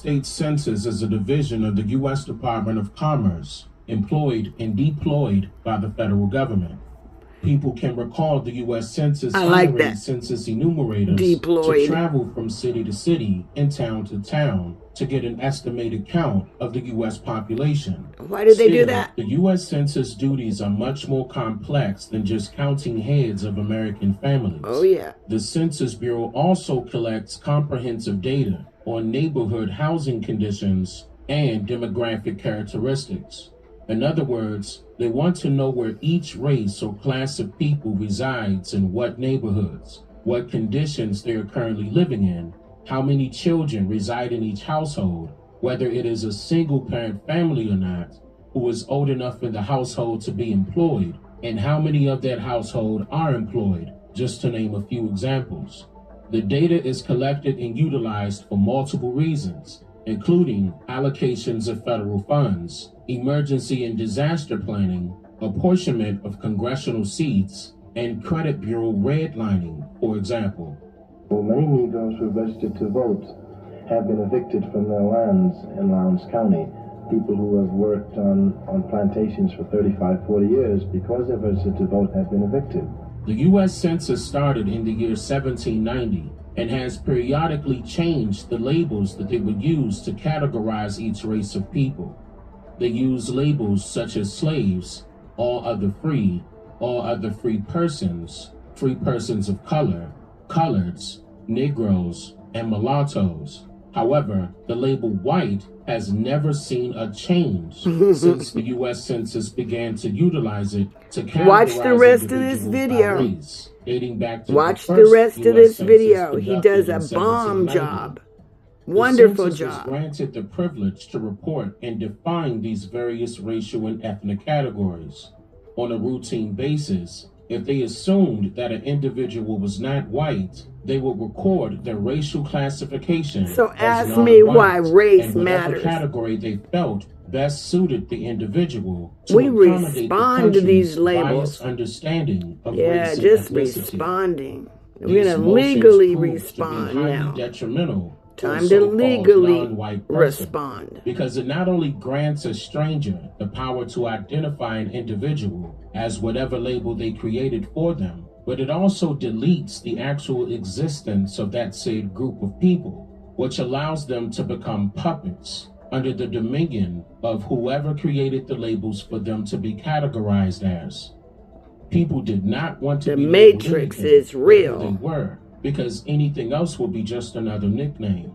States Census is a division of the U.S. Department of Commerce, employed and deployed by the federal government. People can recall the U.S. Census hiring census enumerators to travel from city to city and town to town to get an estimated count of the U.S. population. Why did they do that? The U.S. Census duties are much more complex than just counting heads of American families. Oh, yeah. The Census Bureau also collects comprehensive data on neighborhood housing conditions and demographic characteristics. In other words, they want to know where each race or class of people resides in what neighborhoods, what conditions they are currently living in, how many children reside in each household, whether it is a single-parent family or not, who is old enough in the household to be employed, and how many of that household are employed, just to name a few examples. The data is collected and utilized for multiple reasons, including allocations of federal funds, emergency and disaster planning, apportionment of congressional seats, and credit bureau redlining, for example. Many Negroes who registered to vote have been evicted from their lands in Lowndes County. People who have worked on plantations for 35, 40 years because they registered to vote have been evicted. The U.S. Census started in the year 1790 and has periodically changed the labels that they would use to categorize each race of people. They use labels such as slaves, all other free persons of color, coloreds, Negroes, and mulattoes. However, the label white has never seen a change since the U.S. Census began to utilize it to categorize Watch the rest of this video. Race, dating back to Watch the rest of this video. He does a bomb job. Wonderful job. The census was granted the privilege to report and define these various racial and ethnic categories. On a routine basis, if they assumed that an individual was not white, they would record their racial classification. So ask me why race matters. Category they felt best suited the individual. We respond to these labels. Understanding of race just and responding. We're gonna legally respond now. Detrimental. Time to legally respond. Because it not only grants a stranger the power to identify an individual as whatever label they created for them, but it also deletes the actual existence of that said group of people, which allows them to become puppets under the dominion of whoever created the labels for them to be categorized as. People did not want to the be Matrix is real. They were, because anything else would be just another nickname.